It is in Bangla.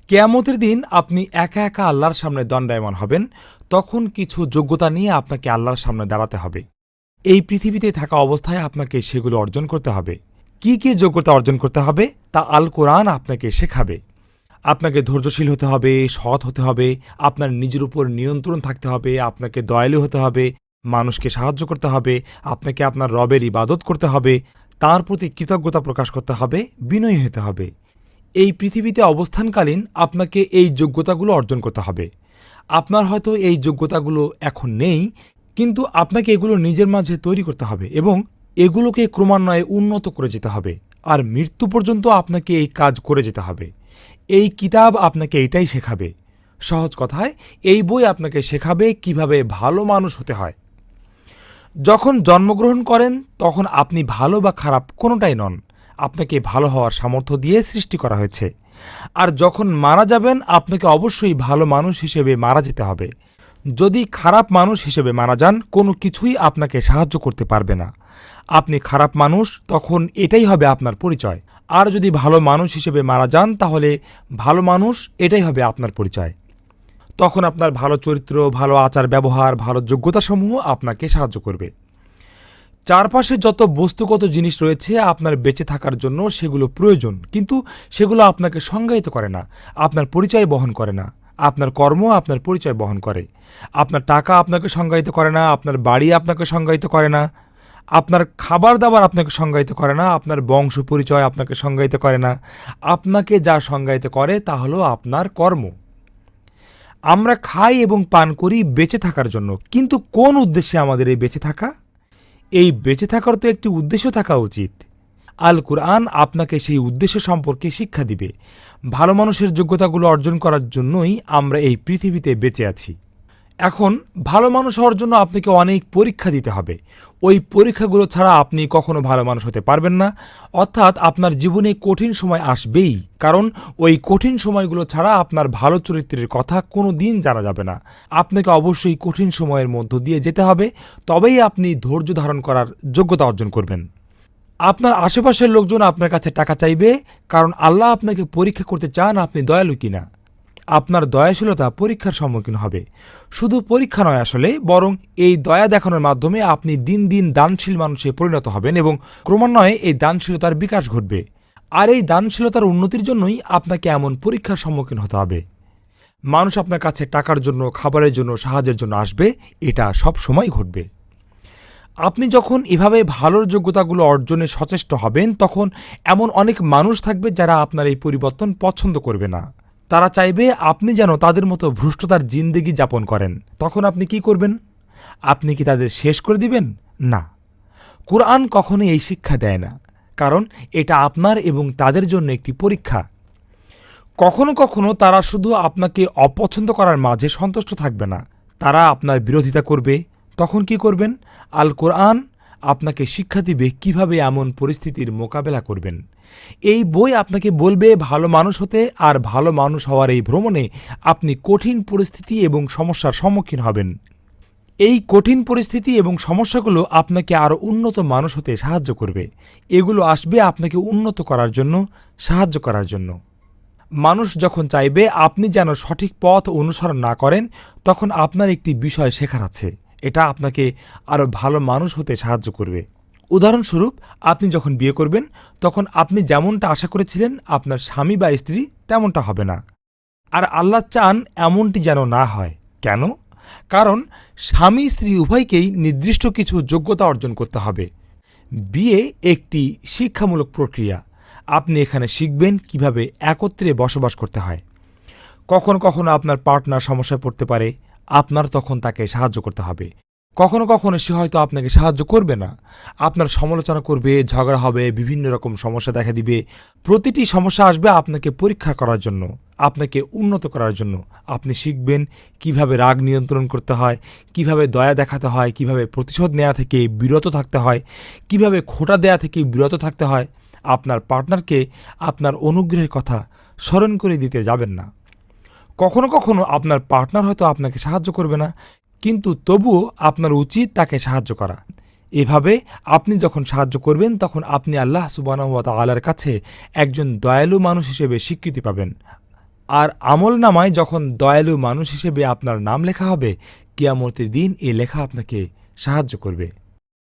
কিয়ামতের দিন আপনি একা একা আল্লাহর সামনে দণ্ডায়মান হবেন, তখন কিছু যোগ্যতা নিয়ে আপনাকে আল্লাহর সামনে দাঁড়াতে হবে। এই পৃথিবীতে থাকা অবস্থায় আপনাকে সেগুলো অর্জন করতে হবে। কি কি যোগ্যতা অর্জন করতে হবে তা আল কোরআন আপনাকে শেখাবে। আপনাকে ধৈর্যশীল হতে হবে, সৎ হতে হবে, আপনার নিজের উপর নিয়ন্ত্রণ থাকতে হবে, আপনাকে দয়ালু হতে হবে, মানুষকে সাহায্য করতে হবে, আপনাকে আপনার রবের ইবাদত করতে হবে, তাঁর প্রতি কৃতজ্ঞতা প্রকাশ করতে হবে, বিনয়ী হতে হবে। এই পৃথিবীতে অবস্থানকালীন আপনাকে এই যোগ্যতাগুলো অর্জন করতে হবে। আপনার হয়তো এই যোগ্যতাগুলো এখন নেই, কিন্তু আপনাকে এগুলো নিজের মাঝে তৈরি করতে হবে এবং এগুলোকে ক্রমান্বয়ে উন্নত করে যেতে হবে। আর মৃত্যু পর্যন্ত আপনাকে এই কাজ করে যেতে হবে। এই কিতাব আপনাকে এটাই শেখাবে। সহজ কথায়, এই বই আপনাকে শেখাবে কিভাবে ভালো মানুষ হতে হয়। যখন জন্মগ্রহণ করেন তখন আপনি ভালো বা খারাপ কোনোটাই নন। আপনাকে ভালো হওয়ার সামর্থ্য দিয়ে সৃষ্টি করা হয়েছে। আর যখন মারা যাবেন আপনাকে অবশ্যই ভালো মানুষ হিসেবে মারা যেতে হবে। যদি খারাপ মানুষ হিসেবে মারা যান, কোনো কিছুই আপনাকে সাহায্য করতে পারবে না। আপনি খারাপ মানুষ, তখন এটাই হবে আপনার পরিচয়। আর যদি ভালো মানুষ হিসেবে মারা যান, তাহলে ভালো মানুষ এটাই হবে আপনার পরিচয়। তখন আপনার ভালো চরিত্র, ভালো আচার ব্যবহার, ভালো যোগ্যতাসমূহ আপনাকে সাহায্য করবে। চারপাশে যত বস্তুগত জিনিস রয়েছে আপনার বেঁচে থাকার জন্য, সেগুলো প্রয়োজন, কিন্তু সেগুলো আপনাকে সংজ্ঞায়িত করে না, আপনার পরিচয় বহন করে না। আপনার কর্ম আপনার পরিচয় বহন করে। আপনার টাকা আপনাকে সংজ্ঞায়িত করে না, আপনার বাড়ি আপনাকে সংজ্ঞায়িত করে না, আপনার খাবার দাবার আপনাকে সংজ্ঞায়িত করে না, আপনার বংশ পরিচয় আপনাকে সংজ্ঞায়িত করে না। আপনাকে যা সংজ্ঞায়িত করে তা হলো আপনার কর্ম। আমরা খাই এবং পান করি বেঁচে থাকার জন্য, কিন্তু কোন উদ্দেশ্যে আমাদের এই বেঁচে থাকা? এই বেঁচে থাকার তো একটি উদ্দেশ্য থাকা উচিত। আল কুরআন আপনাকে সেই উদ্দেশ্য সম্পর্কে শিক্ষা দিবে। ভালো মানুষের যোগ্যতাগুলো অর্জন করার জন্যই আমরা এই পৃথিবীতে বেঁচে আছি। এখন ভালো মানুষ হওয়ার জন্য আপনাকে অনেক পরীক্ষা দিতে হবে। ওই পরীক্ষাগুলো ছাড়া আপনি কখনো ভালো মানুষ হতে পারবেন না। অর্থাৎ আপনার জীবনে কঠিন সময় আসবেই, কারণ ওই কঠিন সময়গুলো ছাড়া আপনার ভালো চরিত্রের কথা কোনো দিন জানা যাবে না। আপনাকে অবশ্যই কঠিন সময়ের মধ্য দিয়ে যেতে হবে, তবেই আপনি ধৈর্য ধারণ করার যোগ্যতা অর্জন করবেন। আপনার আশেপাশের লোকজন আপনার কাছে টাকা চাইবে, কারণ আল্লাহ আপনাকে পরীক্ষা করতে চান আপনি দয়ালু কিনা। আপনার দয়াশীলতা পরীক্ষার সম্মুখীন হবে। শুধু পরীক্ষা নয় আসলে, বরং এই দয়া দেখানোর মাধ্যমে আপনি দিন দিন দানশীল মানুষে পরিণত হবেন এবং ক্রমান্বয়ে এই দানশীলতার বিকাশ ঘটবে। আর এই দানশীলতার উন্নতির জন্যই আপনাকে এমন পরীক্ষার সম্মুখীন হতে হবে। মানুষ আপনার কাছে টাকার জন্য, খাবারের জন্য, সাহায্যের জন্য আসবে, এটা সব সময় ঘটবে। আপনি যখন এভাবে ভালোর যোগ্যতাগুলো অর্জনে সচেষ্ট হবেন, তখন এমন অনেক মানুষ থাকবে যারা আপনার এই পরিবর্তন পছন্দ করবে না। তারা চাইবে আপনি যেন তাদের মতো ভ্রষ্টতার জিন্দেগি যাপন করেন। তখন আপনি কি করবেন? আপনি কি তাদের শেষ করে দিবেন? না। কুরআন কখনোই এই শিক্ষা দেয় না, কারণ এটা আপনার এবং তাদের জন্য একটি পরীক্ষা। কখনো কখনো তারা শুধু আপনাকে অপছন্দ করার মাঝে সন্তুষ্ট থাকবে না, তারা আপনার বিরোধিতা করবে। তখন কি করবেন? আল কোরআন আপনাকে শিক্ষা দিবে কিভাবে এমন পরিস্থিতির মোকাবেলা করবেন। এই বই আপনাকে বলবে ভালো মানুষ হতে, আর ভালো মানুষ হওয়ার এই ভ্রমণে আপনি কঠিন পরিস্থিতি এবং সমস্যার সম্মুখীন হবেন। এই কঠিন পরিস্থিতি এবং সমস্যাগুলো আপনাকে আরও উন্নত মানুষ হতে সাহায্য করবে। এগুলো আসবে আপনাকে উন্নত করার জন্য, সাহায্য করার জন্য। মানুষ যখন চাইবে আপনি যেন সঠিক পথ অনুসরণ না করেন, তখন আপনার একটি বিষয় শেখার আছে। এটা আপনাকে আরও ভালো মানুষ হতে সাহায্য করবে। উদাহরণস্বরূপ, আপনি যখন বিয়ে করবেন, তখন আপনি যেমনটা আশা করেছিলেন আপনার স্বামী বা স্ত্রী তেমনটা হবে না। আর আল্লাহ চান এমনটি যেন না হয়। কেন? কারণ স্বামী স্ত্রী উভয়কেই নির্দিষ্ট কিছু যোগ্যতা অর্জন করতে হবে। বিয়ে একটি শিক্ষামূলক প্রক্রিয়া। আপনি এখানে শিখবেন কিভাবে একত্রে বসবাস করতে হয়। কখনো কখনো আপনার পার্টনার সমস্যায় পড়তে পারে, আপনার তখন তাকে সাহায্য করতে হবে। কখনো কখনো সে হয়তো আপনাকে সাহায্য করবে না, আপনার সমালোচনা করবে, ঝগড়া হবে, বিভিন্ন রকম সমস্যা দেখা দিবে। প্রতিটি সমস্যা আসবে আপনাকে পরীক্ষা করার জন্য, আপনাকে উন্নত করার জন্য। আপনি শিখবেন কিভাবে রাগ নিয়ন্ত্রণ করতে হয়, কিভাবে দয়া দেখাতে হয়, কিভাবে প্রতিশোধ নেওয়া থেকে বিরত থাকতে হয়, কিভাবে খোঁটা দেয়া থেকে বিরত থাকতে হয়। আপনার পার্টনারকে আপনার অনুগ্রহের কথা স্মরণ করে দিতে যাবেন না। কখনো কখনো আপনার পার্টনার হয়তো আপনাকে সাহায্য করবে না, কিন্তু তবুও আপনার উচিত তাকে সাহায্য করা। এভাবে আপনি যখন সাহায্য করবেন, তখন আপনি আল্লাহ সুবহানাহু ওয়া তাআলার কাছে একজন দয়ালু মানুষ হিসেবে স্বীকৃতি পাবেন। আর আমলনামায় যখন দয়ালু মানুষ হিসেবে আপনার নাম লেখা হবে, কিয়ামতের দিন এই লেখা আপনাকে সাহায্য করবে।